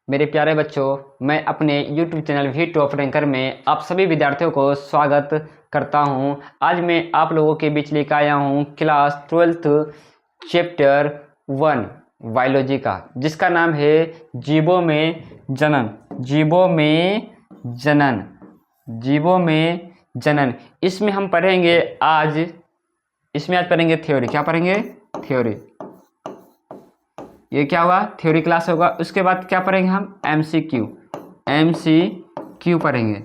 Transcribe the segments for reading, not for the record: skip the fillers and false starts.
मेरे प्यारे बच्चों, मैं अपने YouTube channel We Top Ranker में आप सभी विद्यार्थियों को स्वागत करता हूं। आज मैं आप लोगों के बीच लेकर आया हूं क्लास 12th चैप्टर 1 बायोलॉजी का, जिसका नाम है जीवों में जनन। जीवों में जनन, जीवों में जनन। इसमें हम पढ़ेंगे आज पढ़ेंगे थ्योरी। क्या पढ़ेंगे? थ्योरी। ये क्या होगा? थ्योरी क्लास होगा। उसके बाद क्या पढ़ेंगे हम? एमसीक्यू पढ़ेंगे।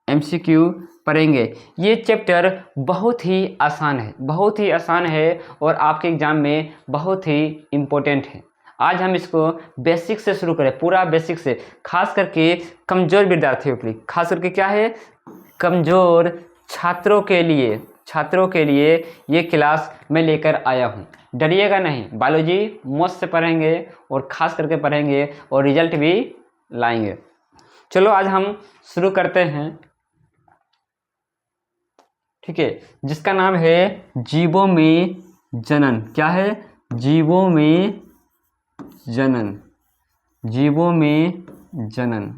एमसीक्यू पढ़ेंगे। ये चैप्टर बहुत ही आसान है, बहुत ही आसान है और आपके एग्जाम में बहुत ही इम्पोर्टेंट है। आज हम इसको बेसिक से शुरू करें, पूरा बेसिक से, खास करके कमज़ोर विद्यार्थियों के लिए। खास करके क्या है? कमज़ोर छात्रों के लिए ये क्लास मैं लेकर आया हूँ। डरिएगा नहीं, बायोलॉजी मस्त से पढ़ेंगे और ख़ास करके पढ़ेंगे और रिजल्ट भी लाएंगे। चलो आज हम शुरू करते हैं, ठीक है, जिसका नाम है जीवों में जनन। क्या है? जीवों में जनन। जीवों में जनन।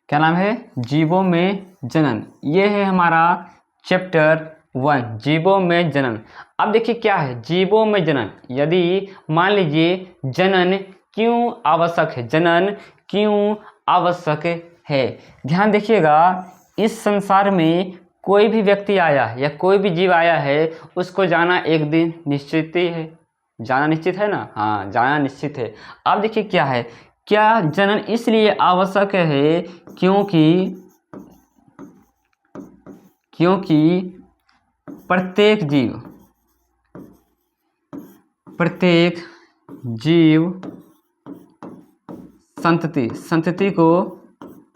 क्या नाम है? जीवों में जनन। ये है हमारा चैप्टर 1, जीवों में जनन। अब देखिए क्या है जीवों में जनन। यदि मान लीजिए जनन क्यों आवश्यक है, जनन क्यों आवश्यक है, ध्यान देखिएगा। इस संसार में कोई भी व्यक्ति आया है या कोई भी जीव आया है, उसको जाना एक दिन निश्चित ही है। जाना निश्चित है ना? हाँ, जाना निश्चित है। अब देखिए क्या है, क्या जनन इसलिए आवश्यक है क्योंकि प्रत्येक जीव संतति को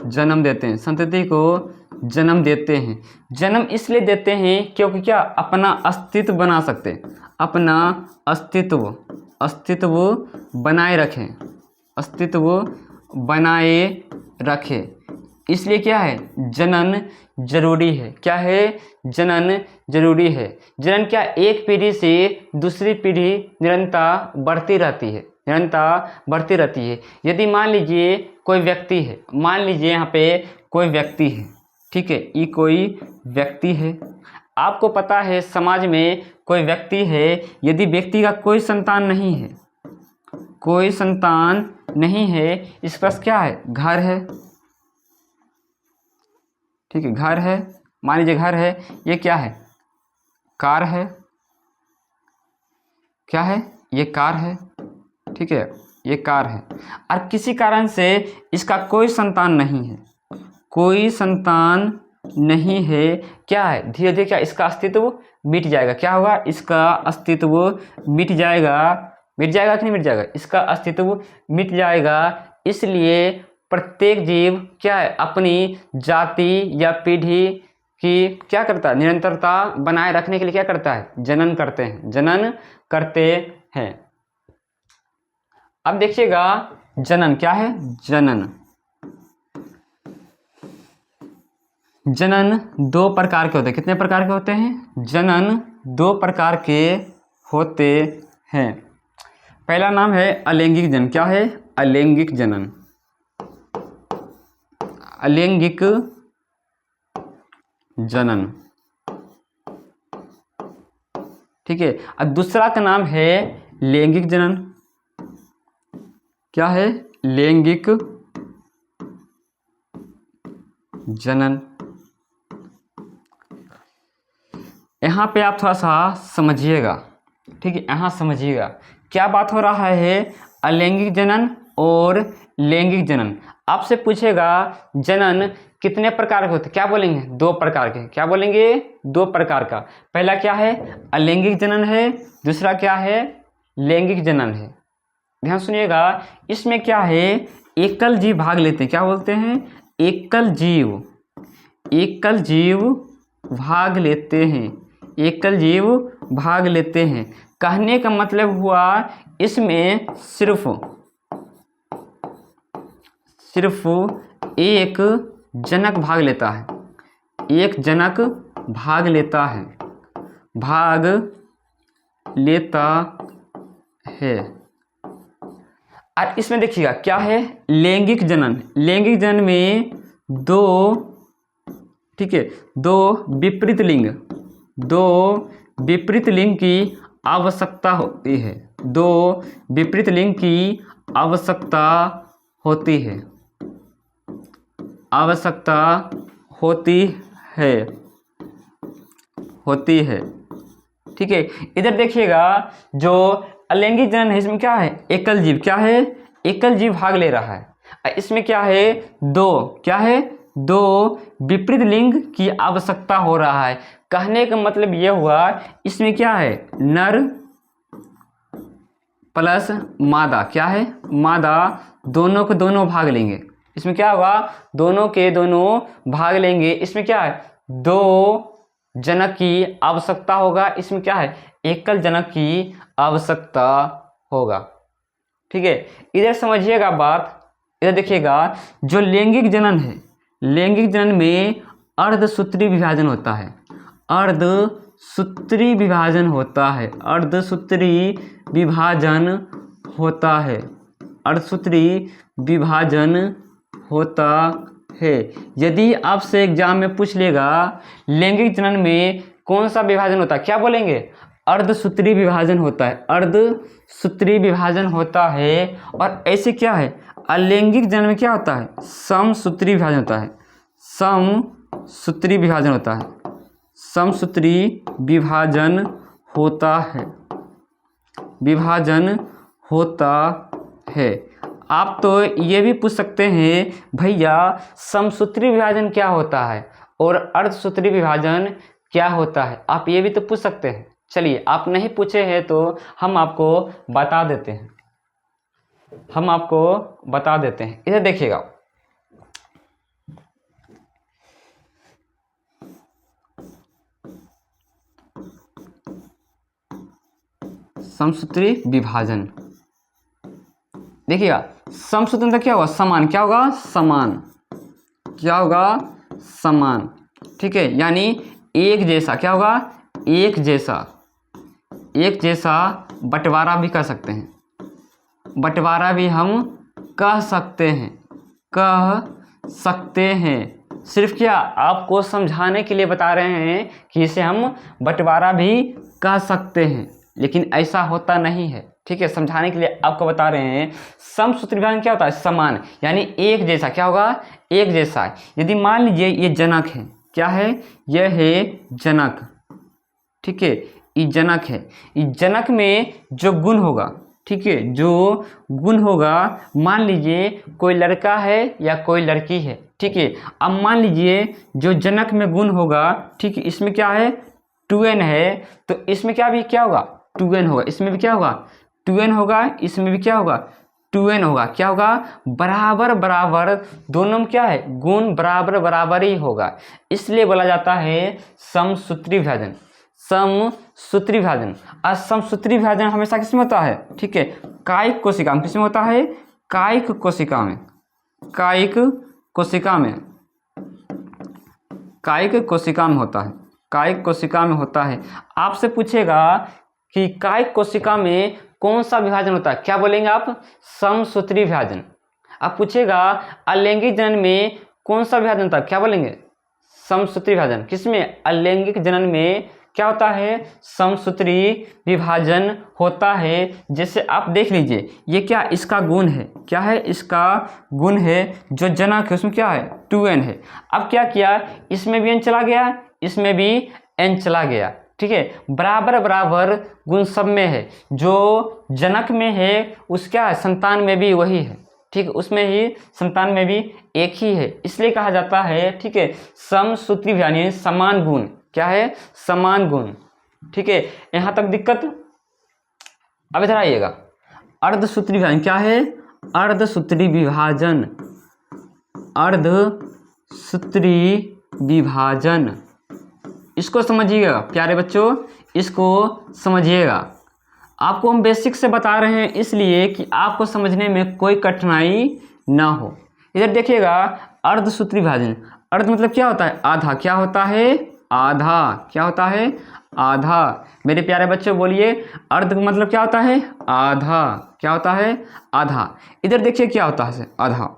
जन्म देते हैं। संतति को जन्म देते हैं। जन्म इसलिए देते हैं क्योंकि क्या? अपना अस्तित्व बना सकते हैं। अपना अस्तित्व बनाए रखें। अस्तित्व बनाए रखे। इसलिए क्या है? जनन जरूरी है। क्या है? जनन जरूरी है। जनन क्या? एक पीढ़ी से दूसरी पीढ़ी निरंतर बढ़ती रहती है, निरंतर बढ़ती रहती है। यदि मान लीजिए कोई व्यक्ति है, मान लीजिए यहाँ पे कोई व्यक्ति है, ठीक है, ये कोई व्यक्ति है। आपको पता है समाज में कोई व्यक्ति है, यदि व्यक्ति का कोई संतान नहीं है, कोई संतान नहीं है, इस पास क्या है? घर है, ठीक है, घर है। मान लीजिए घर है। ये क्या है? कार है। क्या है? ये कार है, ठीक है, ये कार है। और किसी कारण से इसका कोई संतान नहीं है, कोई संतान नहीं है। क्या है? धीरे धीरे क्या इसका अस्तित्व मिट जाएगा। क्या होगा? इसका अस्तित्व मिट जाएगा। मिट जाएगा कि नहीं मिट जाएगा? इसका अस्तित्व मिट जाएगा। इसलिए प्रत्येक जीव क्या है? अपनी जाति या पीढ़ी की क्या करता है? निरंतरता बनाए रखने के लिए क्या करता है? जनन करते हैं। जनन करते हैं। अब देखिएगा जनन क्या है? जनन दो प्रकार के होते हैं। कितने प्रकार के होते हैं? जनन दो प्रकार के होते हैं। पहला नाम है अलैंगिक जनन। क्या है? अलैंगिक जनन। अलैंगिक जनन, ठीक है। और दूसरा का नाम है लैंगिक जनन। क्या है? लैंगिक जनन। यहाँ पे आप थोड़ा सा समझिएगा, ठीक है, यहाँ समझिएगा क्या बात हो रहा है। अलैंगिक जनन और लैंगिक जनन। आपसे पूछेगा जनन कितने प्रकार के होते हैं? क्या बोलेंगे? दो प्रकार के। क्या बोलेंगे? दो प्रकार का। पहला क्या है? अलैंगिक जनन है। दूसरा क्या है? लैंगिक जनन है। ध्यान सुनिएगा। इसमें क्या है? एकल जीव भाग लेते हैं। क्या बोलते हैं? एकल जीव भाग लेते हैं। एकल जीव भाग लेते हैं। कहने का मतलब हुआ इसमें सिर्फ एक जनक भाग लेता है। एक जनक भाग लेता है। भाग लेता है। और इसमें देखिएगा क्या है, लैंगिक जनन। लैंगिक जनन में दो, ठीक है, दो विपरीत लिंग की आवश्यकता होती है। दो विपरीत लिंग की आवश्यकता होती है, आवश्यकता होती है, ठीक है। इधर देखिएगा जो अलैंगिक जनन है इसमें क्या है, एकल जीव, क्या है, एकल जीव भाग ले रहा है। इसमें क्या है, दो विपरीत लिंग की आवश्यकता हो रहा है। कहने का मतलब यह हुआ इसमें क्या है, नर प्लस मादा, क्या है, मादा, दोनों के दोनों भाग लेंगे। इसमें क्या होगा, दोनों के दोनों भाग लेंगे। इसमें क्या है, दो जनक की आवश्यकता होगा। इसमें क्या है, एकल जनक की आवश्यकता होगा, ठीक है। इधर समझिएगा बात, इधर देखिएगा जो लैंगिक जनन है, लैंगिक जनन में अर्धसूत्री विभाजन होता है, अर्धसूत्री विभाजन होता है, अर्धसूत्री विभाजन होता है, अर्धसूत्री विभाजन होता है। यदि आपसे एग्जाम में पूछ लेगा लैंगिक जनन में कौन सा विभाजन होता है, क्या बोलेंगे, अर्धसूत्री विभाजन होता है, अर्धसूत्री विभाजन होता है। और ऐसे क्या है, अलैंगिक जनन में क्या होता है, समसूत्री विभाजन होता है, समसूत्री विभाजन होता है, समसूत्री विभाजन होता है, विभाजन होता है। आप तो ये भी पूछ सकते हैं भैया समसूत्री विभाजन क्या होता है और अर्धसूत्री विभाजन क्या होता है, आप ये भी तो पूछ सकते हैं। चलिए आप नहीं पूछे हैं तो हम आपको बता देते हैं, इधर देखिएगा समसूत्री विभाजन, देखिएगा समसूत्री मतलब क्या होगा, समान, क्या होगा, समान, क्या होगा, समान, ठीक है। यानी एक जैसा, क्या होगा, एक जैसा बंटवारा भी कर सकते हैं, बंटवारा भी हम कह सकते हैं। सिर्फ क्या आपको समझाने के लिए बता रहे हैं कि इसे हम बंटवारा भी कह सकते हैं, लेकिन ऐसा होता नहीं है, ठीक है। समझाने के लिए आपको बता रहे हैं समसूत्री विभाजन क्या होता है, समान, यानी एक जैसा, क्या होगा, एक जैसा। यदि मान लीजिए ये जनक है, क्या है, यह है जनक, ठीक है, ये जनक है। इस जनक में जो गुण होगा, ठीक है, जो गुण होगा, मान लीजिए कोई लड़का है या कोई लड़की है, ठीक है। अब मान लीजिए जो जनक में गुण होगा, ठीक है, इसमें क्या है, 2n है, तो इसमें क्या होगा, 2n होगा, इसमें भी क्या होगा, 2n होगा, इसमें भी क्या होगा, 2n होगा, क्या होगा, बराबर बराबर, दोनों में क्या है, गुण बराबर बराबर ही होगा। इसलिए बोला जाता है समसूत्री विभाजन, समसूत्री विभाजन। और समसूत्री विभाजन हमेशा किसमें होता है, ठीक है, कायिक कोशिका में, किसमें होता है, कायिक कोशिका में, कायिक कोशिका में, कायिक कोशिका में होता है, कायिक कोशिका में होता है। आपसे पूछेगा कि कायिक कोशिका में कौन सा विभाजन होता है, क्या बोलेंगे आप, समसूत्री विभाजन। अब पूछेगा अलैंगिक जनन में कौन सा विभाजन होता है, क्या बोलेंगे, समसूत्री विभाजन। किसमें, अलैंगिक जनन में क्या होता है, समसूत्री विभाजन होता है। जैसे आप देख लीजिए ये क्या, इसका गुण है, क्या है, इसका गुण है, जो जनक है उसमें क्या है, 2n है। अब क्या किया, इसमें भी n चला गया, इसमें भी n चला गया, ठीक है, बराबर बराबर गुण सब में है। जो जनक में है उस क्या है, संतान में भी वही है, ठीक है, उसमें ही संतान में भी एक ही है, इसलिए कहा जाता है, ठीक है, समसूत्री विभाजन, यानी समान गुण, क्या है, समान गुण, ठीक है। यहाँ तक दिक्कत। अब इधर आइएगा, अर्धसूत्री विभाजन क्या है, अर्धसूत्री विभाजन, अर्धसूत्री विभाजन, इसको समझिएगा प्यारे बच्चों, इसको समझिएगा। आपको हम बेसिक से बता रहे हैं इसलिए कि आपको समझने में कोई कठिनाई ना हो। इधर देखिएगा अर्धसूत्री विभाजन, अर्ध मतलब क्या होता है, आधा, क्या होता है, आधा, क्या होता है, आधा। मेरे प्यारे बच्चों बोलिए, अर्ध का मतलब क्या होता है? आधा। क्या होता है? आधा। इधर देखिए क्या होता है आधा।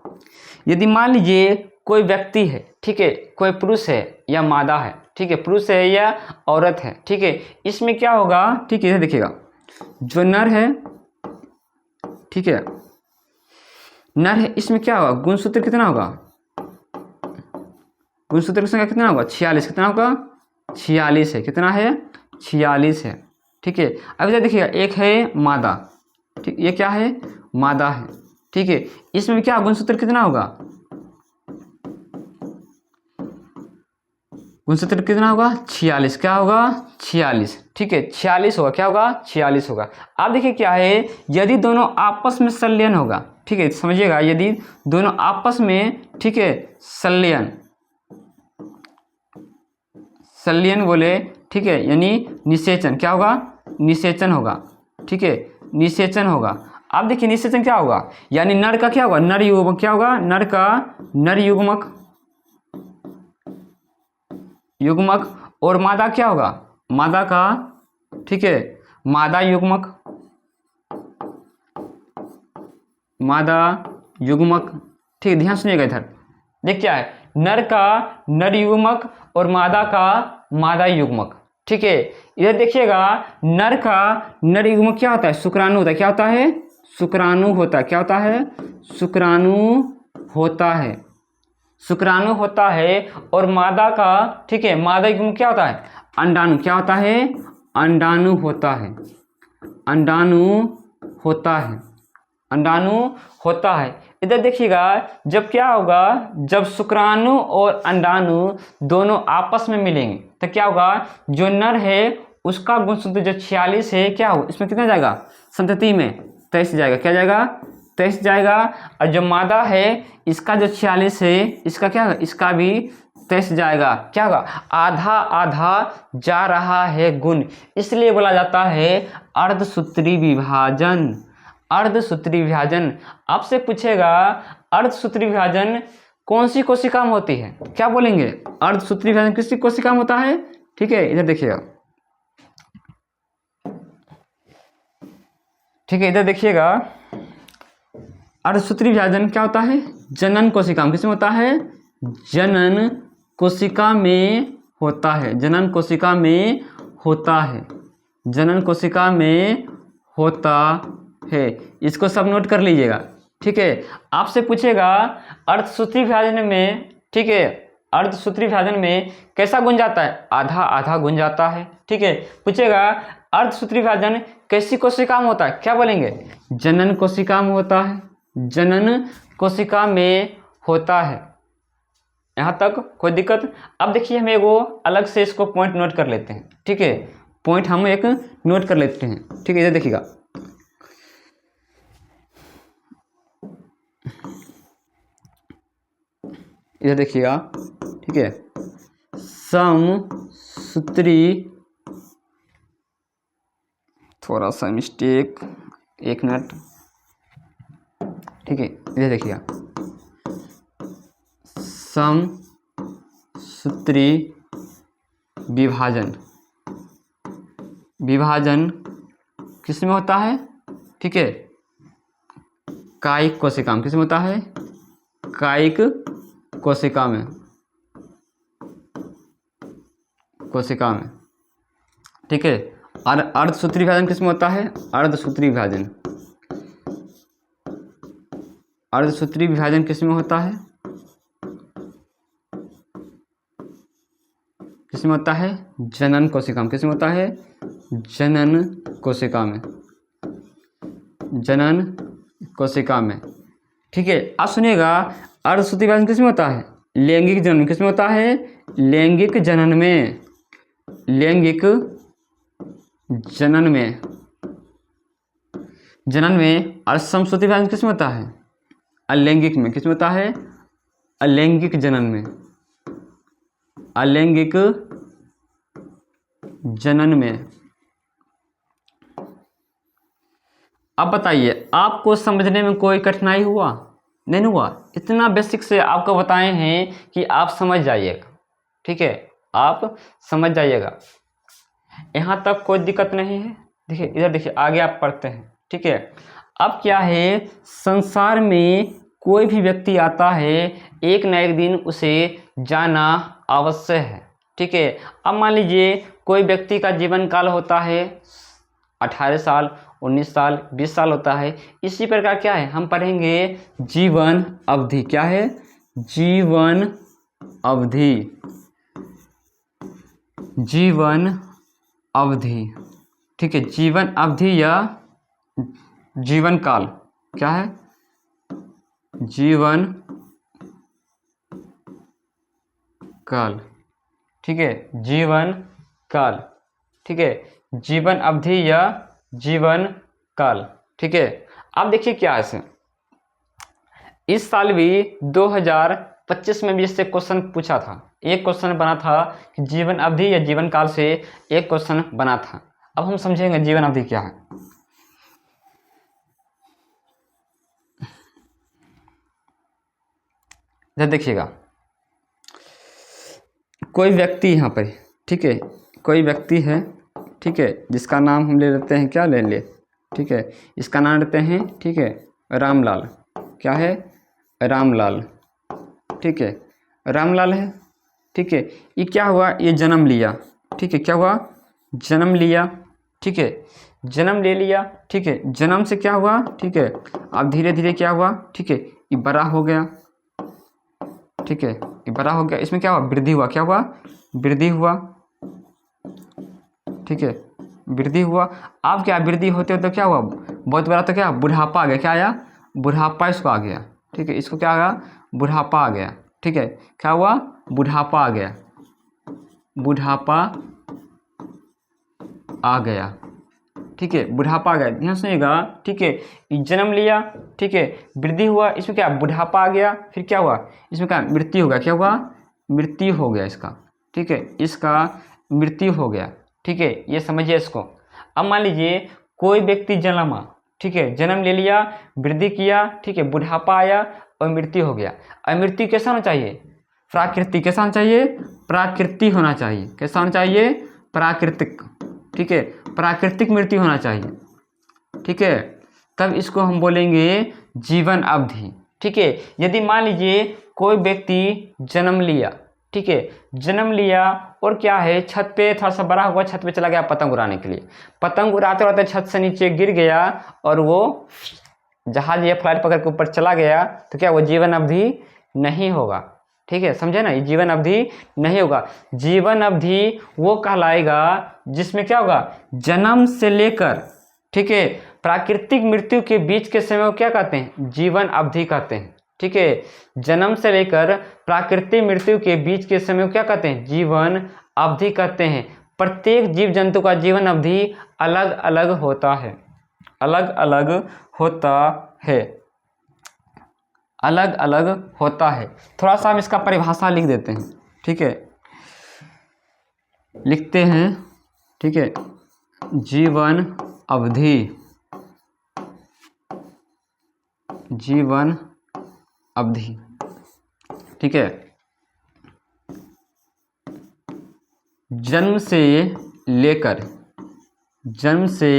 यदि मान लीजिए कोई व्यक्ति है, ठीक है, कोई पुरुष है या मादा है, ठीक है, पुरुष है या औरत है, ठीक है, इसमें क्या होगा? ठीक है, इधर देखिएगा, जो नर है, ठीक है, नर है, इसमें क्या होगा? गुणसूत्र कितना होगा? गुणसूत्र की संख्या कितना होगा? 46। कितना होगा? 46 है। कितना है? 46 है। ठीक है, अब इधर देखिएगा, एक है मादा, ठीक, ये क्या है? मादा है। ठीक है, इसमें क्या गुणसूत्र कितना होगा? गुणसूत्र कितना होगा? 46। क्या होगा? 46। ठीक है, 46 होगा। क्या होगा? 46 होगा। अब देखिए क्या है, यदि दोनों आपस में संलयन होगा, ठीक है, समझिएगा, यदि दोनों आपस में, ठीक है, संलयन, संलयन बोले, ठीक है, यानी निषेचन, क्या होगा? निषेचन होगा। ठीक है, निषेचन होगा। अब देखिए निषेचन क्या होगा? यानी नर का क्या होगा? नर युग्मक। क्या होगा? नर का नर युग्मक, युग्मक, और मादा क्या होगा? मादा का, ठीक है, मादा युग्मक, मादा युग्मक। ठीक है, ध्यान सुनिएगा इधर, देख क्या है, नर का नर युग्मक और मादा का मादा युग्मक। ठीक है, इधर देखिएगा, नर का नर युग्मक क्या होता है? शुक्राणु होता है। क्या होता है? शुक्राणु होता है। क्या होता है? शुक्राणु होता है। शुक्राणु होता है। और मादा का, ठीक है, मादा युग्मक क्या होता है? अंडाणु। क्या होता है? अंडाणु होता है। अंडाणु होता है। अंडाणु होता है। इधर देखिएगा, जब क्या होगा, जब शुक्राणु और अंडाणु दोनों आपस में मिलेंगे तो क्या होगा? जो नर है उसका गुणसूत्र जो 46 है, क्या होगा? इसमें कितना जाएगा? संतति में 23 जाएगा। क्या जाएगा? 23 जाएगा। और जो मादा है इसका जो 46 है, इसका क्या होगा? इसका भी 23 जाएगा। क्या होगा? आधा आधा जा रहा है गुण, इसलिए बोला जाता है अर्धसूत्री विभाजन। अर्धसूत्री विभाजन। आपसे पूछेगा अर्धसूत्री विभाजन कौन सी कोशिका में होती है? क्या बोलेंगे? अर्धसूत्री विभाजन किस कोशिका में होता है? ठीक है, इधर देखिएगा, ठीक है, इधर देखिएगा, अर्धसूत्री विभाजन क्या होता है? जनन कोशिका में। किसमें होता है? जनन कोशिका में होता है। जनन कोशिका में होता है। जनन कोशिका में होता है। इसको सब नोट कर लीजिएगा। ठीक है, आपसे पूछेगा अर्धसूत्री विभाजन में, ठीक है, अर्धसूत्री विभाजन में कैसा गुण जाता है? आधा आधा गुण जाता है। ठीक है, पूछेगा अर्धसूत्री विभाजन कैसी कोशिका में होता है? क्या बोलेंगे? जनन कोशिका में होता है। जनन कोशिका में होता है। यहाँ तक कोई दिक्कत? अब देखिए, हम एगो अलग से इसको पॉइंट नोट कर लेते हैं। ठीक है, पॉइंट हम एक नोट कर लेते हैं। ठीक है, इधर देखिएगा, इधर देखिएगा, ठीक है, समसूत्री, थोड़ा सा मिस्टेक, एक मिनट, ठीक है, इधर देखिएगा, समसूत्री विभाजन। विभाजन किस में होता है? ठीक है, कायिक कोशिका में। किस में होता है? कायिक कोशिका में। कोशिका में। ठीक है, और अर्धसूत्री विभाजन किस में होता है? अर्धसूत्री विभाजन। अर्धसूत्री विभाजन किस में होता है? किस में होता है? जनन कोशिका में। किस में होता है? जनन कोशिका में। जनन कोशिका में। ठीक है, आप सुनिएगा, अर्धसूत्री विभाजन किस में होता है? लैंगिक जनन। किस में होता है? लैंगिक जनन में। लैंगिक जनन में। जनन में। और समसूत्री विभाजन किस में होता है? अलैंगिक में। किस में होता है? अलैंगिक जनन में। अलैंगिक जनन में। अब बताइए, आपको समझने में कोई कठिनाई हुआ? नहीं हुआ? इतना बेसिक से आपको बताए हैं कि आप समझ जाइएगा। ठीक है, आप समझ जाइएगा। यहाँ तक कोई दिक्कत नहीं है। देखिए इधर देखिए, आगे आप पढ़ते हैं, ठीक है। अब क्या है, संसार में कोई भी व्यक्ति आता है, एक न एक दिन उसे जाना अवश्य है, ठीक है। अब मान लीजिए कोई व्यक्ति का जीवन काल होता है 18 साल, 19 साल, 20 साल होता है। इसी प्रकार क्या है, हम पढ़ेंगे जीवन अवधि। क्या है, जीवन अवधि, जीवन अवधि, ठीक है। जीवन अवधि या जीवन काल, क्या है, जीवन काल, ठीक है, जीवन काल, ठीक है, जीवन अवधि या जीवन काल, ठीक है। अब देखिए क्या है, इस साल भी 2025 में भी इससे क्वेश्चन पूछा था। एक क्वेश्चन बना था कि जीवन अवधि या जीवन काल से एक क्वेश्चन बना था। अब हम समझेंगे जीवन अवधि क्या है। जब देखिएगा, कोई व्यक्ति यहाँ पर, ठीक है, कोई व्यक्ति है, ठीक है, जिसका नाम हम ले लेते हैं, क्या ले ले, ठीक है, इसका नाम लेते हैं, ठीक है, रामलाल। क्या है, रामलाल, ठीक है, रामलाल है, ठीक है। ये क्या हुआ, ये जन्म लिया, ठीक है, क्या हुआ, जन्म लिया, ठीक है, जन्म ले लिया, ठीक है। जन्म से क्या हुआ, ठीक है, अब धीरे धीरे क्या हुआ, ठीक है, ये बड़ा हो गया, ठीक है, ये बड़ा हो गया। इसमें क्या हुआ, वृद्धि हुआ, क्या हुआ, वृद्धि हुआ, ठीक है, वृद्धि हुआ। अब क्या, वृद्धि होते होते क्या हुआ, बहुत बड़ा, तो क्या, बुढ़ापा आ गया। क्या आया, बुढ़ापा इसको आ गया, ठीक है, इसको क्या आ गया, बुढ़ापा आ गया, ठीक है। क्या हुआ, बुढ़ापा आ गया, बुढ़ापा आ गया, ठीक है, बुढ़ापा आ गया। ध्यान सुनिएगा, ठीक है, जन्म लिया, ठीक है, वृद्धि हुआ, इसमें क्या, बुढ़ापा आ गया, फिर क्या हुआ, इसमें क्या, मृत्यु हो गया। क्या हुआ, मृत्यु हो गया इसका, ठीक है, इसका मृत्यु हो गया, ठीक है, ये समझिए इसको। अब मान लीजिए कोई व्यक्ति जन्मा, ठीक है, जन्म ले लिया, वृद्धि किया, ठीक है, बुढ़ापा आया और मृत्यु हो गया। और मृत्यु कैसा होना चाहिए, प्राकृतिक। कैसा होना चाहिए, प्राकृतिक होना चाहिए। कैसा होना चाहिए, प्राकृतिक, ठीक है, प्राकृतिक मृत्यु होना चाहिए, ठीक है। तब इसको हम बोलेंगे जीवन अवधि, ठीक है। यदि मान लीजिए कोई व्यक्ति जन्म लिया, ठीक है, जन्म लिया और क्या है, छत पे थोड़ा सा बड़ा हुआ, छत पे चला गया पतंग उड़ाने के लिए। पतंग उड़ाते उड़ाते छत से नीचे गिर गया और वो जहाज या फ्लाइट पकड़ के ऊपर चला गया, तो क्या वो जीवन अवधि नहीं होगा, ठीक है, समझे ना, ये जीवन अवधि नहीं होगा। जीवन अवधि वो कहलाएगा जिसमें क्या होगा, जन्म से लेकर, ठीक है, प्राकृतिक मृत्यु के बीच के समय को क्या कहते हैं, जीवन अवधि कहते हैं, ठीक है। जन्म से लेकर प्राकृतिक मृत्यु के बीच के समय को क्या कहते हैं, जीवन अवधि कहते हैं। प्रत्येक जीव जंतु का जीवन अवधि अलग अलग होता है, अलग अलग होता है, अलग अलग होता है। थोड़ा सा हम इसका परिभाषा लिख देते हैं, ठीक है, लिखते हैं, ठीक है, जीवन अवधि, जीवन अवधि, ठीक है, जन्म से लेकर, जन्म से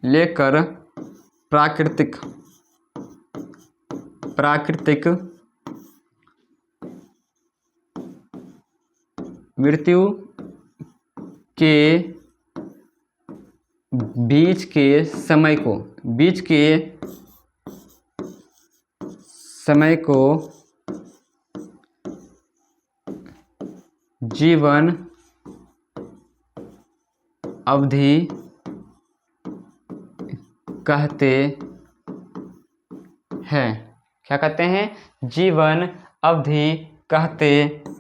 लेकर प्राकृतिक, प्राकृतिक मृत्यु के बीच के समय को, बीच के समय को जीवन अवधि कहते हैं। क्या कहते हैं, जीवन अवधि कहते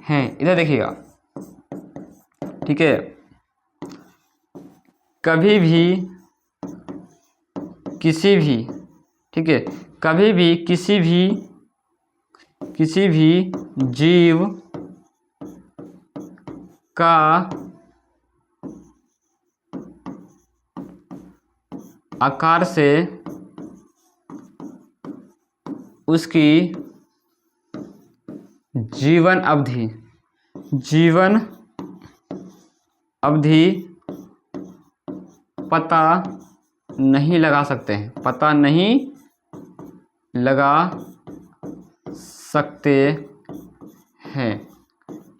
हैं। इधर देखिएगा, ठीक है, कभी भी किसी भी, ठीक है, कभी भी किसी भी जीव का आकार से उसकी जीवन अवधि, जीवन अवधि पता नहीं लगा सकते हैं, पता नहीं लगा सकते हैं।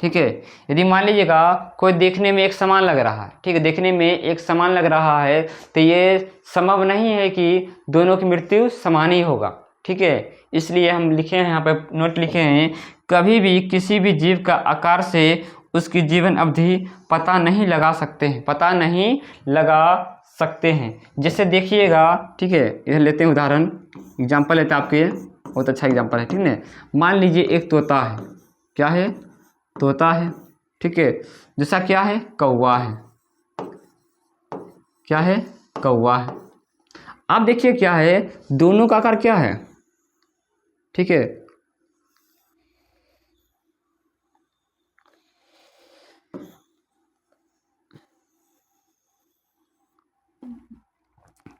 ठीक है, यदि मान लीजिएगा कोई देखने में एक समान लग रहा है, ठीक है, देखने में एक समान लग रहा है, तो ये संभव नहीं है कि दोनों की मृत्यु समान ही होगा। ठीक है, इसलिए हम लिखे हैं, यहाँ पर नोट लिखे हैं, कभी भी किसी भी जीव का आकार से उसकी जीवन अवधि पता नहीं लगा सकते हैं, पता नहीं लगा सकते हैं। जैसे देखिएगा, ठीक है, इधर लेते हैं उदाहरण, एग्जाम्पल लेते हैं आपके, बहुत अच्छा एग्जाम्पल है, ठीक है। मान लीजिए एक तोता है, क्या है, तोता है, ठीक है, जैसा क्या है, कौवा है, क्या है, कौवा है। आप देखिए क्या है, दोनों का आकार क्या है, ठीक है,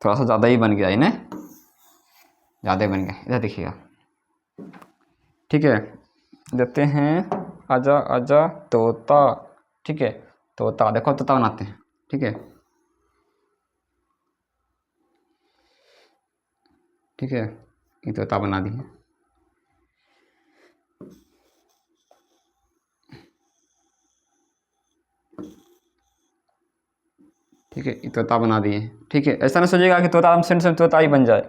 थोड़ा सा ज़्यादा ही बन गया, इन्हें ज़्यादा ही बन गया, इधर देखिएगा, ठीक है, देते हैं आजा आजा तोता, ठीक है, तोता, देखो तोता बनाते हैं, ठीक है, ठीक है, ये तोता बना दिए, ठीक है, ये तोता बना दिए, ठीक है। ऐसा ना सोचिएगा कि तोता हम सेम तोता ही बन जाए,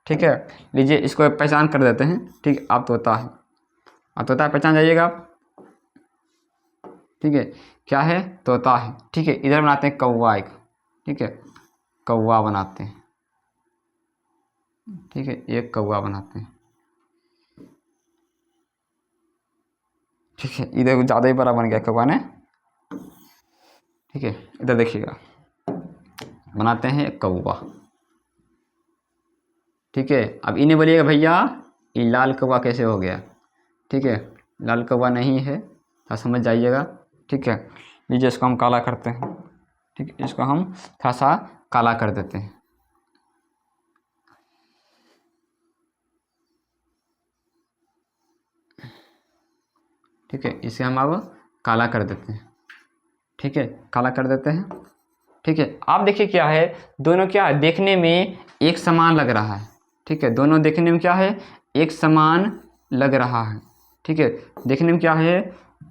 ठीक है। लीजिए इसको पहचान कर देते हैं, ठीक है, आप तोता है, आप तोता पहचान जाइएगा आप, ठीक है, क्या है, तोता है, ठीक है। इधर बनाते हैं कौवा एक, ठीक है, कौवा बनाते हैं, ठीक है, एक कौवा बनाते हैं, ठीक है, इधर ज़्यादा ही बड़ा बन गया कौवा ने, ठीक है। इधर देखिएगा, बनाते हैं कौवा, ठीक है। अब इन्हें बोलिएगा भैया ये लाल कौवा कैसे हो गया, ठीक है, लाल कौवा नहीं है, तो समझ जाइएगा, ठीक है। लीजिए इसको हम काला करते हैं, ठीक है, इसको हम थोड़ा सा काला कर देते हैं, ठीक है, इसे हम अब काला कर देते हैं, ठीक है, काला कर देते हैं, ठीक है। आप देखिए क्या है, दोनों क्या है, देखने में एक समान लग रहा है, ठीक है, दोनों देखने में क्या है, एक समान लग रहा है, ठीक है, देखने में क्या है,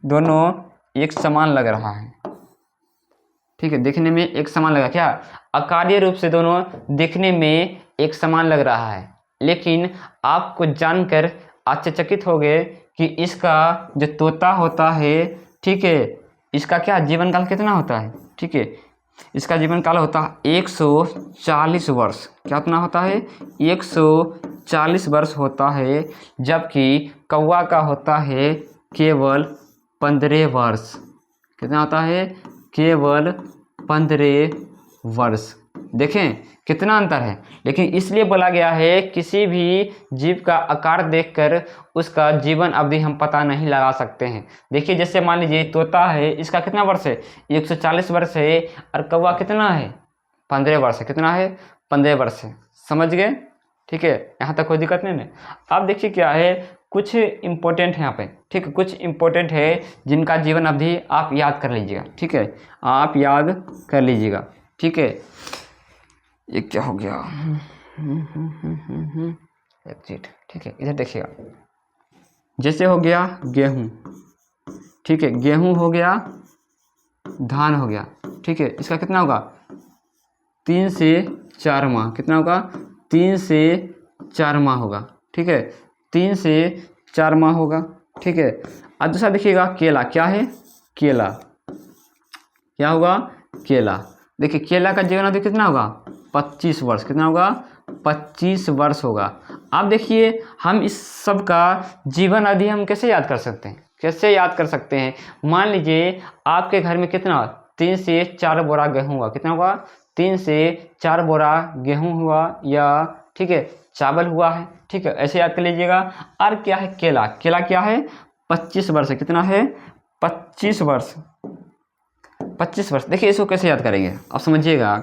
दोनों एक समान लग रहा है, ठीक है, देखने में एक समान लगा, क्या आकारीय रूप से दोनों देखने में एक समान लग रहा है, लेकिन आपको जानकर आश्चर्यचकित हो गए कि इसका जो तोता होता है, ठीक है, इसका क्या जीवन काल कितना होता है, ठीक है, इसका जीवन काल होता है 140 वर्ष, क्या इतना होता है, 140 वर्ष होता है, जबकि कौवा का होता है केवल 15 वर्ष, कितना होता है, केवल 15 वर्ष। देखें कितना अंतर है, लेकिन इसलिए बोला गया है किसी भी जीव का आकार देखकर उसका जीवन अवधि हम पता नहीं लगा सकते हैं। देखिए जैसे मान लीजिए तोता है, इसका कितना वर्ष है, 140 वर्ष है, और कौवा कितना है, 15 वर्ष है, कितना है, 15 वर्ष है, समझ गए, ठीक है, यहाँ तक कोई दिक्कत नहीं है। अब देखिए क्या है, कुछ इम्पोर्टेंट है यहाँ पे, ठीक है, कुछ इम्पोर्टेंट है जिनका जीवन अवधि आप याद कर लीजिएगा, ठीक है, आप याद कर लीजिएगा, ठीक है। ये क्या हो गया, एग्जिट, ठीक है, इधर देखिएगा, जैसे हो गया गेहूं, ठीक है, गेहूं हो गया, धान हो गया, ठीक है, इसका कितना होगा, 3 से 4 माह, कितना होगा, 3 से 4 माह होगा, ठीक है, 3 से 4 माह होगा, ठीक है। अब दूसरा देखिएगा केला, क्या है, केला, क्या होगा, केला, देखिए केला का जीवन अवधि कितना होगा, 25 वर्ष, कितना होगा, 25 वर्ष होगा। अब देखिए हम इस सब का जीवन अवधि हम कैसे याद कर सकते हैं, कैसे याद कर सकते हैं, मान लीजिए आपके घर में कितना, 3 से 4 बोरा गेहूँ हुआ, कितना हुआ, 3 से 4 बोरा गेहूँ हुआ, या ठीक है चावल हुआ है, ठीक है, ऐसे याद कर लीजिएगा। और क्या है, केला, केला क्या है, 25 वर्ष है, कितना है, 25 वर्ष, 25 वर्ष। देखिए इसको कैसे याद करेंगे, आप समझिएगा,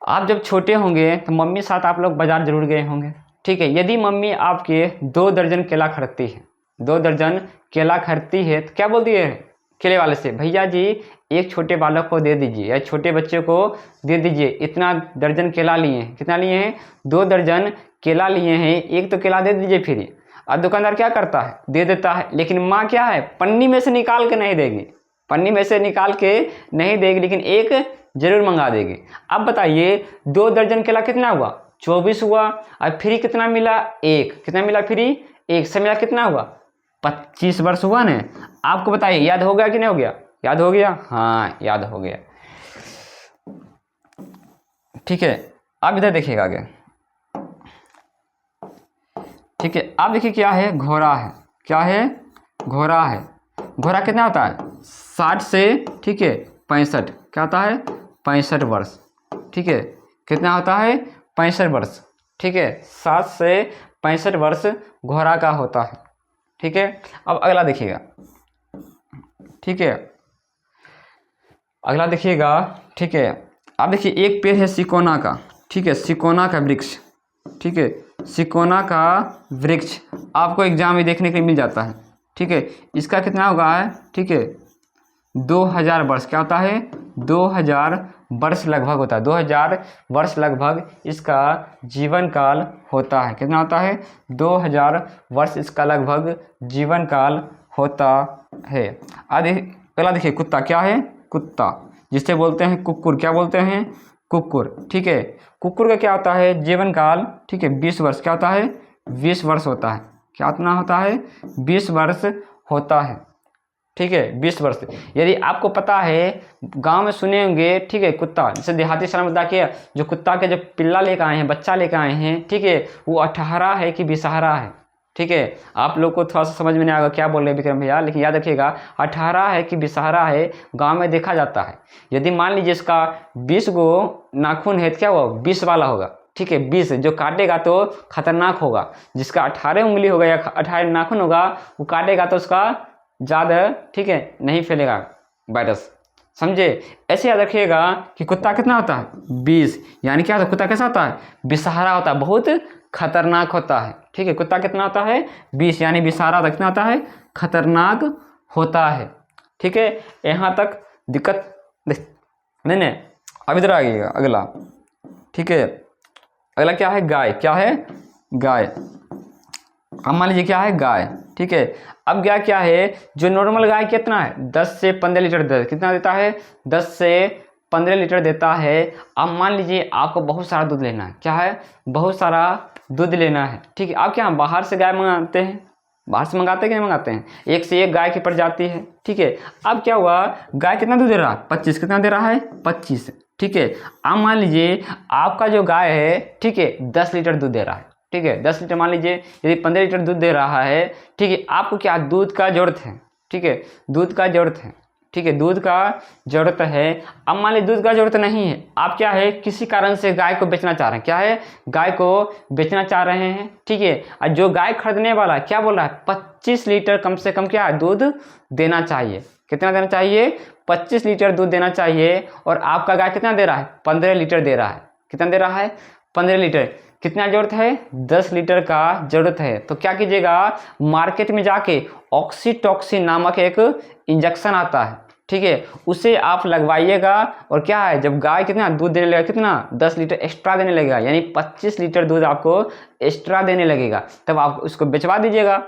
आप जब छोटे होंगे तो मम्मी साथ आप लोग बाजार जरूर गए होंगे, ठीक है, यदि मम्मी आपके 2 दर्जन केला खरीदती है, 2 दर्जन केला खरीदती है, तो क्या बोलती है केले वाले से, भैया जी एक छोटे बालक को दे दीजिए या छोटे बच्चे को दे दीजिए, इतना दर्जन केला लिए हैं, कितना लिए हैं, 2 दर्जन केला लिए हैं, एक तो केला दे दीजिए फ्री। अब दुकानदार क्या करता है, दे देता है, लेकिन माँ क्या है, पन्नी में से निकाल के नहीं देगी, पन्नी में से निकाल के नहीं देगी, लेकिन एक जरूर मंगा देगी। अब बताइए 2 दर्जन केला कितना हुआ, 24 हुआ। अब फ्री कितना मिला, 1, कितना मिला फ्री, 1 से मिला कितना हुआ, 25 वर्ष हुआ ना। आपको बताइए याद हो गया कि नहीं हो गया, याद हो गया, हाँ याद हो गया। ठीक है, अब इधर देखिएगा आगे। ठीक है, अब देखिए क्या है, घोड़ा है, क्या है, घोड़ा है। घोड़ा कितना होता है, 60 से, ठीक है, 65, क्या होता है, 65 वर्ष। ठीक है, कितना होता है, 65 वर्ष। ठीक है, 60 से 65 वर्ष घोड़ा का होता है। ठीक है, अब अगला देखिएगा। ठीक है, अगला देखिएगा। ठीक है, अब देखिए एक पेड़ है सिकोना का। ठीक है, सिकोना का वृक्ष। ठीक है, सिकोना का वृक्ष आपको एग्जाम में देखने के लिए मिल जाता है। ठीक है, इसका कितना होगा है, ठीक है, 2000 वर्ष, क्या होता है, 2000 वर्ष लगभग होता है, 2000 वर्ष लगभग इसका जीवन काल होता है। कितना होता है, 2000 वर्ष इसका लगभग जीवन काल होता है। अगला देखिए, कुत्ता, क्या है, कुत्ता, जिसे बोलते हैं कुक्कुर, क्या बोलते हैं, कुक्कुर। ठीक है, कुक्कुर का क्या होता है, जीवन काल, ठीक है, 20 वर्ष, क्या होता है, 20 वर्ष होता है। क्या इतना होता है, 20 वर्ष होता है। ठीक है, 20 वर्ष। यदि आपको पता है, गांव में सुने होंगे, ठीक है, कुत्ता, जैसे देहाती शरण में देखिए, जो कुत्ता के जो पिल्ला लेकर आए हैं, बच्चा लेकर आए हैं, ठीक है, वो अठहरा है कि बिसहरा है। ठीक है, आप लोग को थोड़ा सा समझ में नहीं आएगा क्या बोल रहे हैं विक्रम भैया, लेकिन याद रखिएगा, अठहरा है कि बिसहरा है, गाँव में देखा जाता है। यदि मान लीजिए इसका 20 गो नाखून है तो क्या हुआ, 20 वाला होगा। ठीक है, 20 जो काटेगा तो खतरनाक होगा, जिसका 18 उंगली होगा या 18 नाखून होगा, वो काटेगा तो उसका ज़्यादा, ठीक है, नहीं फैलेगा वायरस, समझे। ऐसे याद रखिएगा कि कुत्ता कितना होता है, 20, यानी क्या होता है, कुत्ता कैसा होता है, बिसहारा होता है, बहुत खतरनाक होता है। ठीक है, कुत्ता कितना होता है, 20, यानी बिसहारा कितना होता है, खतरनाक होता है। ठीक है, यहाँ तक दिक्कत नहीं। अब इधर आइएगा अगला। ठीक है, अगला क्या है, गाय, क्या है, गाय। अब मान लीजिए क्या है, गाय। ठीक है, अब गाय क्या है, जो नॉर्मल गाय कितना है, 10 से 15 लीटर देता है। कितना देता है, 10 से 15 लीटर देता है। अब मान लीजिए आपको बहुत सारा दूध लेना है, क्या है, बहुत सारा दूध लेना है। ठीक है, आप क्या बाहर से गाय मंगाते हैं, बाहर से मंगाते हैं कि नहीं मंगाते हैं, एक से एक गाय की प्रजाति है। ठीक है, अब क्या हुआ, गाय कितना दूध दे रहा है, 25, कितना दे रहा है, 25। ठीक है, अब मान लीजिए आपका जो गाय है, ठीक है, 10 लीटर दूध दे रहा है। ठीक है, 10 लीटर मान लीजिए, यदि 15 लीटर दूध दे रहा है, ठीक है, आपको क्या दूध का जरूरत है। ठीक है, दूध का जरूरत है। ठीक है, दूध का जरूरत है। अब मान लीजिए दूध का जरूरत नहीं है, आप क्या है, किसी कारण से गाय को बेचना चाह रहे हैं, क्या है, गाय को बेचना चाह रहे हैं। ठीक है, और जो गाय खरीदने वाला क्या बोल रहा है, 25 लीटर कम से कम क्या है, दूध देना चाहिए। कितना देना चाहिए, 25 लीटर दूध देना चाहिए। और आपका गाय कितना दे रहा है, 15 लीटर दे रहा है। कितना दे रहा है, 15 लीटर। कितना जरूरत है, 10 लीटर का जरूरत है। तो क्या कीजिएगा, मार्केट में जाके ऑक्सीटॉक्सिन नामक एक इंजेक्शन आता है, ठीक है, उसे आप लगवाइएगा। और क्या है, जब गाय कितना दूध देने लगेगा, कितना 10 लीटर एक्स्ट्रा देने लगेगा, यानी 25 लीटर दूध आपको एक्स्ट्रा देने लगेगा, तब आप उसको बेचवा दीजिएगा।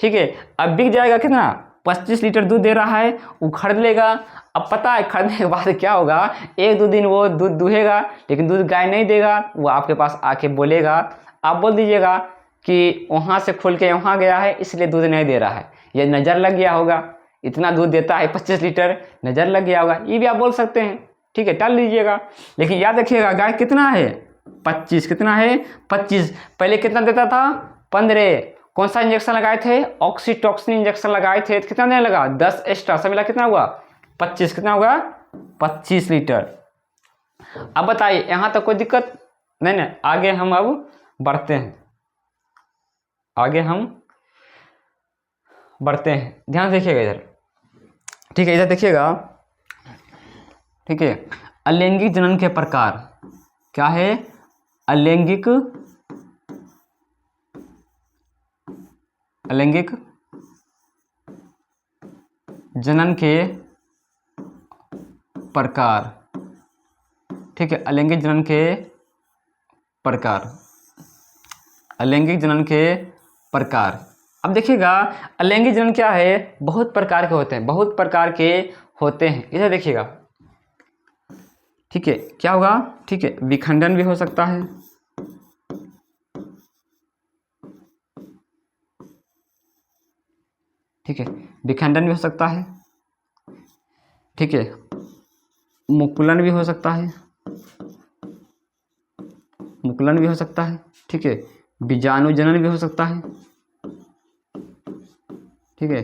ठीक है, अब बिक जाएगा, कितना 25 लीटर दूध दे रहा है, वो खरीद लेगा। अब पता है खरीदने के बाद क्या होगा, 1-2 दिन वो दूध दूहेगा, लेकिन दूध गाय नहीं देगा। वो आपके पास आके बोलेगा, आप बोल दीजिएगा कि वहाँ से खुल के वहाँ गया है, इसलिए दूध नहीं दे रहा है, ये नज़र लग गया होगा, इतना दूध देता है 25 लीटर, नज़र लग गया होगा, ये भी आप बोल सकते हैं। ठीक है, टाल लीजिएगा। लेकिन याद रखिएगा, गाय कितना है, 25, कितना है, 25। पहले कितना देता था, 15। कौन सा इंजेक्शन लगाए थे, ऑक्सीटॉक्सिन इंजेक्शन लगाए थे, तो कितना देने लगा, 10 एक्स्ट्रा, सब मिला कितना हुआ, 25। कितना होगा, 25 लीटर। अब बताइए यहाँ तक कोई दिक्कत नहीं। आगे हम अब बढ़ते हैं, आगे हम बढ़ते हैं, ध्यान देखिएगा इधर। ठीक है, इधर देखिएगा। ठीक है, अलैंगिक जनन के प्रकार क्या है, अलैंगिक जनन के प्रकार, ठीक है, अलैंगिक जनन के प्रकार, अलैंगिक जनन के प्रकार। अब देखिएगा अलैंगिक जनन क्या है, बहुत प्रकार के होते हैं, बहुत प्रकार के होते हैं। इधर देखिएगा, ठीक है, क्या होगा, ठीक है, विखंडन भी हो सकता है, ठीक है, विखंडन भी हो सकता है, ठीक है, मुकुलन भी हो सकता है, मुकुलन भी हो सकता है, ठीक है, बीजाणु जनन भी हो सकता है, ठीक है,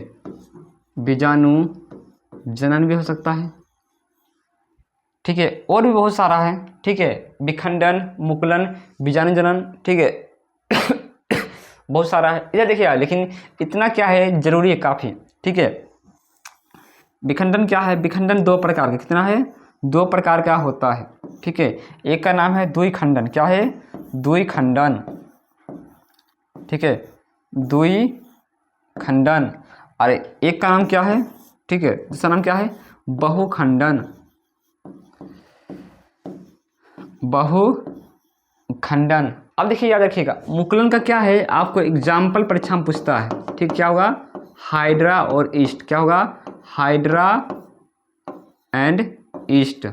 बीजाणु जनन भी हो सकता है, ठीक है, और भी बहुत सारा है, ठीक है, विखंडन, मुकुलन, बीजाणु जनन, ठीक है, बहुत सारा है। इधर देखिए, लेकिन इतना क्या है, जरूरी है काफ़ी, ठीक है। विखंडन क्या है, विखंडन दो प्रकार का, कितना है, दो प्रकार का होता है, ठीक है। एक का नाम है द्विखंडन, क्या है, द्विखंडन, ठीक है, द्विखंडन। और एक का नाम क्या है, ठीक है, दूसरा नाम क्या है, बहुखंडन, बहुखंडन। अब देखिए, याद रखिएगा, मुकुलन का क्या है, आपको एग्जाम्पल परीक्षा में पूछता है, ठीक, क्या होगा, हाइड्रा और ईस्ट, क्या होगा, हाइड्रा एंड ईस्ट,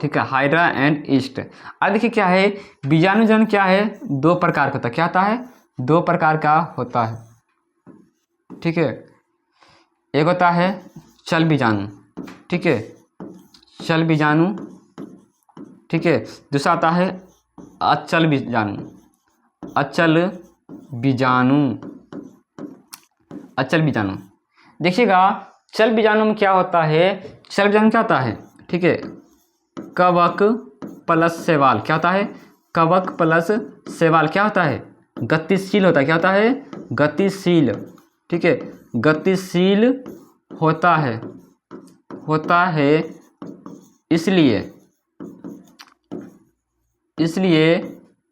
ठीक है, हाइड्रा एंड ईस्ट। अब देखिए क्या है, बीजाणु जनन क्या है, दो प्रकार का होता है, क्या होता है, दो प्रकार का होता है, ठीक है। एक होता है चल बीजाणु, ठीक है, चल बीजाणु, ठीक है, दूसरा आता है अचल बीजाणु, अचल बीजाणु, अचल बीजाणु। देखिएगा चल बीजाणु में क्या होता है, चल बीजाणु क्या होता है, ठीक है, कवक प्लस शैवाल, क्या होता है, कवक प्लस शैवाल, क्या होता है, गतिशील होता है, क्या होता है, गतिशील, ठीक है, गतिशील होता है, होता है, इसलिए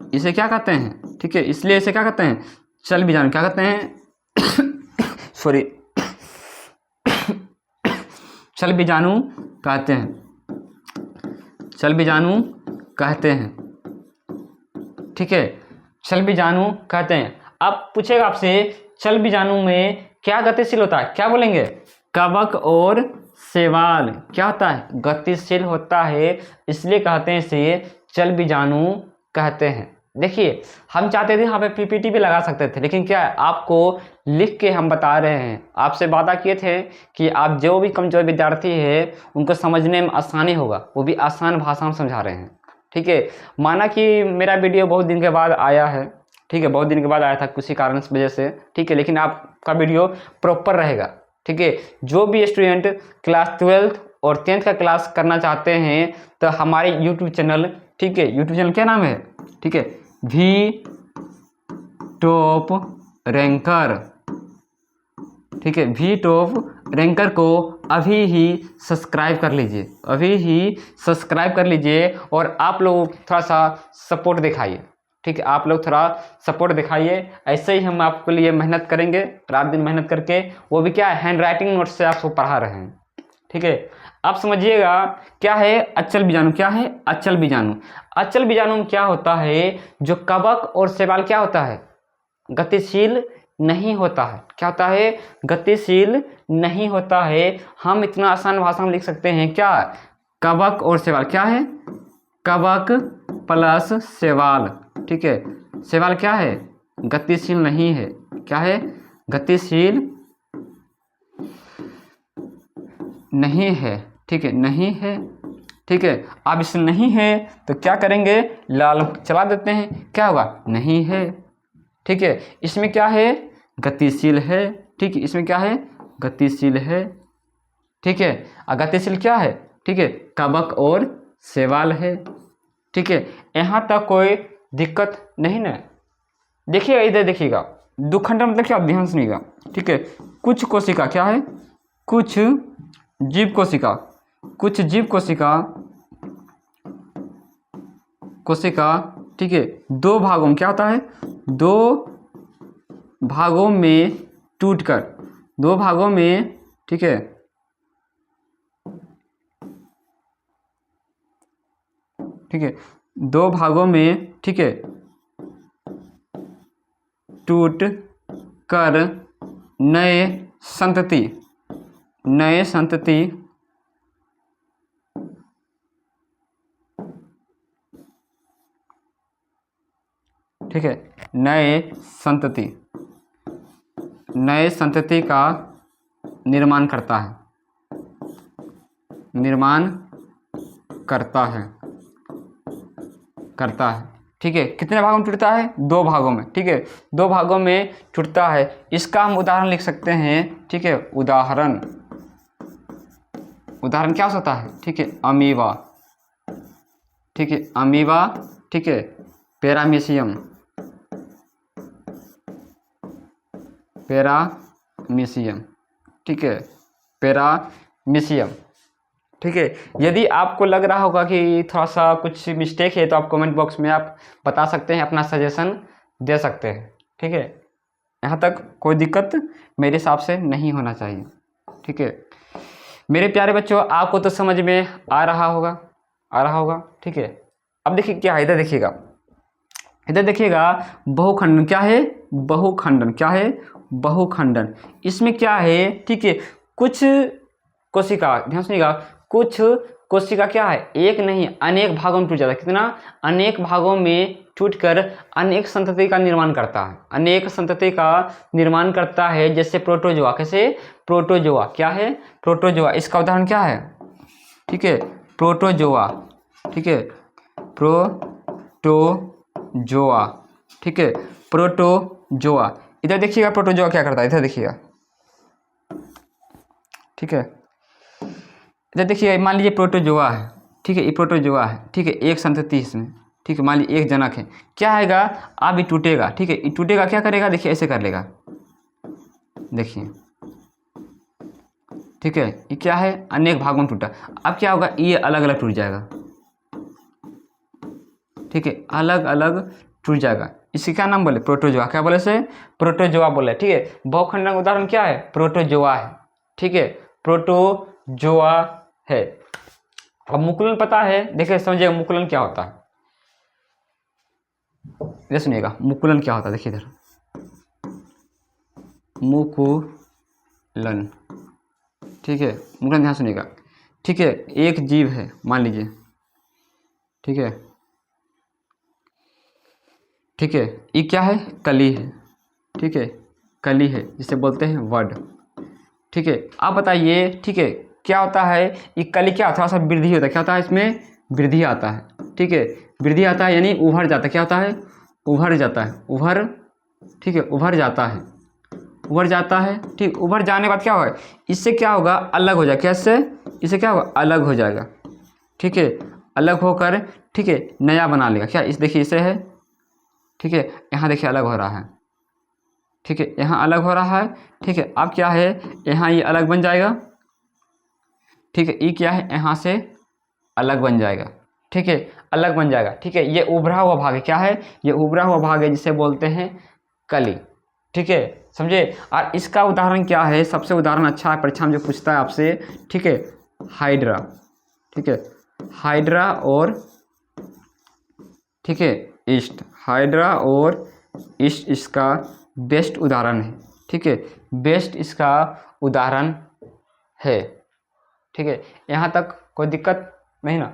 इसे क्या कहते हैं, ठीक है, इसलिए इसे क्या कहते हैं, चल बीजाणु, क्या कहते हैं सॉरी चल बीजाणु कहते हैं, चल बीजाणु कहते हैं, ठीक है, चल बीजाणु कहते हैं। अब पूछेगा आपसे चल बीजाणु में क्या गतिशील होता है, क्या बोलेंगे, कवक और शैवाल क्या होता है, गतिशील होता है, इसलिए कहते हैं इसे चल बीजाणु कहते हैं। देखिए हम चाहते थे यहाँ पे पीपीटी भी लगा सकते थे, लेकिन क्या है, आपको लिख के हम बता रहे हैं, आपसे वादा किए थे कि आप जो भी कमजोर विद्यार्थी है उनको समझने में आसानी होगा, वो भी आसान भाषा में समझा रहे हैं, ठीक है। माना कि मेरा वीडियो बहुत दिन के बाद आया है, ठीक है, बहुत दिन के बाद आया था किसी कारण की वजह से, ठीक है, लेकिन आपका वीडियो प्रॉपर रहेगा, ठीक है। जो भी स्टूडेंट क्लास 12th और 10th का क्लास करना चाहते हैं तो हमारे यूट्यूब चैनल, ठीक है, यूट्यूब चैनल क्या नाम है, ठीक है, वी टॉप रैंकर, ठीक है, वी टॉप रैंकर को अभी ही सब्सक्राइब कर लीजिए, अभी ही सब्सक्राइब कर लीजिए, और आप लोग थोड़ा सा सपोर्ट दिखाइए, ठीक है, आप लोग थोड़ा सपोर्ट दिखाइए, ऐसे ही हम आपके लिए मेहनत करेंगे, रात दिन मेहनत करके, वो भी क्या है, हैंड राइटिंग नोट से आपको पढ़ा रहे हैं, ठीक है। अब समझिएगा क्या है अचल बीजाणु, क्या है अचल बीजाणु। अचल बीजाणु में क्या होता है, जो कवक और शैवाल क्या होता है, गतिशील नहीं होता है, क्या होता है, गतिशील नहीं होता है। हम इतना आसान भाषा में लिख सकते हैं, क्या, कवक और शैवाल, क्या है, कवक प्लस शैवाल, ठीक है, शैवाल क्या है, गतिशील नहीं है, क्या है, गतिशील नहीं है, ठीक है, नहीं है, ठीक है। अब इसे नहीं है तो क्या करेंगे, लाल चला देते हैं, क्या होगा, नहीं है, ठीक है। इसमें क्या है, गतिशील है, ठीक है, इसमें क्या है, गतिशील है, ठीक है। गतिशील क्या है, ठीक है, कवक और शैवाल है, ठीक है। यहाँ तक कोई दिक्कत नहीं ना। देखिएगा इधर देखिएगा, दुखंड मतलब क्या, ध्यान सुनिएगा, ठीक है। कुछ कोशिका क्या है, कुछ जीव कोशिका, कुछ जीव कोशिका, ठीक है, दो भागों में क्या होता है, दो भागों में टूटकर, दो भागों में, ठीक है, ठीक है, दो भागों में, ठीक है, टूट कर नए संतति ठीक है, नए संतति का निर्माण करता है, ठीक है। कितने भागों में टूटता है? दो भागों में, ठीक है, दो भागों में टूटता है। इसका हम उदाहरण लिख सकते हैं, ठीक है, उदाहरण क्या होता है? ठीक है, अमीबा, ठीक है, अमीबा, ठीक है, पैरामीशियम, ठीक है, पैरामीशियम, ठीक है। यदि आपको लग रहा होगा कि थोड़ा सा कुछ मिस्टेक है तो आप कमेंट बॉक्स में आप बता सकते हैं, अपना सजेशन दे सकते हैं, ठीक है। यहाँ तक कोई दिक्कत मेरे हिसाब से नहीं होना चाहिए, ठीक है। मेरे प्यारे बच्चों, आपको तो समझ में आ रहा होगा, ठीक है। अब देखिए क्या है, इधर देखिएगा, बहुखंडन क्या है? बहुखंडन। इसमें क्या है? ठीक है, कुछ कोशिका, ध्यान सुनिएगा, कुछ कोशिका क्या है? एक नहीं, अनेक भागों में टूट जाता है। कितना? अनेक भागों में टूटकर अनेक संतति का निर्माण करता है, जैसे प्रोटोजोआ। कैसे? प्रोटोजोआ। क्या है? प्रोटोजोआ। इसका उदाहरण क्या है? ठीक है, प्रोटोजोआ, ठीक है, प्रोटोजोआ, ठीक है, प्रोटोजोआ। इधर देखिएगा प्रोटोजोआ क्या करता है, इधर देखिएगा, ठीक है, इधर देखिए, मान लीजिए प्रोटोजोआ है, ठीक है, ये प्रोटोजोआ है, ठीक है, एक संतति इसमें, ठीक है, मान लीजिए एक जनक है, क्या आएगा? अब ये टूटेगा, ठीक है, ये टूटेगा, क्या करेगा? देखिए ऐसे कर लेगा, देखिए, ठीक है, ये क्या है? अनेक भागों में टूटा। अब क्या होगा? ये अलग अलग टूट जाएगा, ठीक है, अलग अलग टूट जाएगा। इसकी क्या नाम बोले? प्रोटोजोआ। क्या बोले से? प्रोटोजोआ बोले, ठीक है। बहुखंडन का उदाहरण क्या है? प्रोटोजोआ है, ठीक है, प्रोटोजोआ है। अब मुकुलन पता है, देखिए समझिएगा मुकुलन क्या होता है, ये सुनिएगा मुकुलन क्या होता है। देखिए इधर मुकुलन, ठीक है, मुकुलन ध्यान सुनिएगा, ठीक है, एक जीव है मान लीजिए, ठीक है, ठीक है, ये क्या है? कली है, ठीक है, कली है, जिसे बोलते हैं वर्ड, ठीक है। आप बताइए, ठीक है, क्या होता है? ये कली क्या, थोड़ा सा वृद्धि होता है, क्या होता है? इसमें वृद्धि आता है, ठीक है, वृद्धि आता है यानी उभर जाता है। क्या होता है? उभर जाता है, ठीक है, उभर जाता है, ठीक। उभर जाने के बाद क्या होगा? इससे क्या होगा? अलग हो जाएगा। कैसे? इससे क्या होगा? अलग हो जाएगा, ठीक है, अलग होकर, ठीक है, नया बना लेगा। क्या? इस देखिए इसे है, ठीक है, यहाँ देखिए अलग हो रहा है, ठीक है, यहाँ अलग हो रहा है, ठीक है। अब क्या है? यहाँ ये अलग बन जाएगा, ठीक है, ये क्या है? यहाँ से अलग बन जाएगा, ठीक है, अलग बन जाएगा, ठीक है। ये उभरा हुआ भाग है, क्या है? ये उभरा हुआ भाग है, जिसे बोलते हैं कली, ठीक है, समझे। और इसका उदाहरण क्या है? सबसे उदाहरण अच्छा है, परीक्षा में जो पूछता है आपसे, ठीक है, हाइड्रा, ठीक है, हाइड्रा और, ठीक है, ईस्ट, हाइड्रा और ईस्ट इसका बेस्ट उदाहरण है, ठीक है, बेस्ट इसका उदाहरण है, ठीक है। यहाँ तक कोई दिक्कत नहीं ना?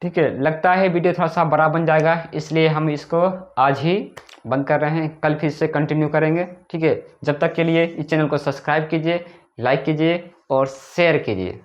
ठीक है, लगता है वीडियो थोड़ा सा बड़ा बन जाएगा, इसलिए हम इसको आज ही बंद कर रहे हैं, कल फिर से कंटिन्यू करेंगे, ठीक है। जब तक के लिए इस चैनल को सब्सक्राइब कीजिए, लाइक कीजिए और शेयर कीजिए।